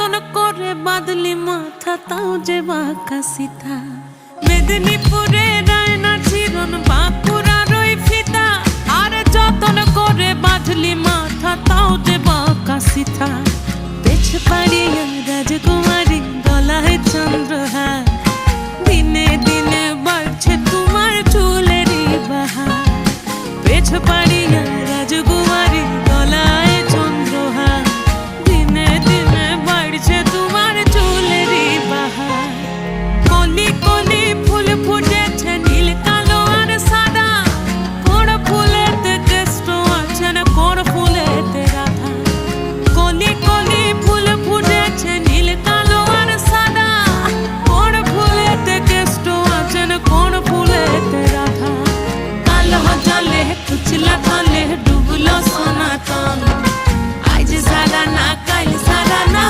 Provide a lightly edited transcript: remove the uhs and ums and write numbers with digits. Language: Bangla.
যতন করে বাদলি মাথা তাও যে বাঁকা সিথা। মেদিনীপুরে রায়না চিরন বাঁকুড়ার ওই ফিতা, আর যতন করে বাঁধলি মাথা তাও যে বাঁকা সিথা। পেছ পাড়িয়া রাজকুমারী গলায় চন্দ্রহার, দিনে দিনে বাড়ছে তোমার চুলেরই বাহার। পেছ পাড়িয়া রাজকুমারী গলায় চন্দ্রহার, দিনে দিনে বাড়ছে তোমার চুলেরই বাহার। কলি কলি ফুল ফুটেছে নীল কালো আর সাদা, কোন ফুলেতে কেষ্ট আছে না কোন ফুলেতে রাধা। কলি কলি ফুল ফুটেছে নীল কালো আর সাদা, কোন ফুলেতে কেষ্ট আছে না কোন ফুলেতে রাধা। কালো জলে কুচলা থলে ডুবলো সনাতন, আজ সারা না কাল সারা না।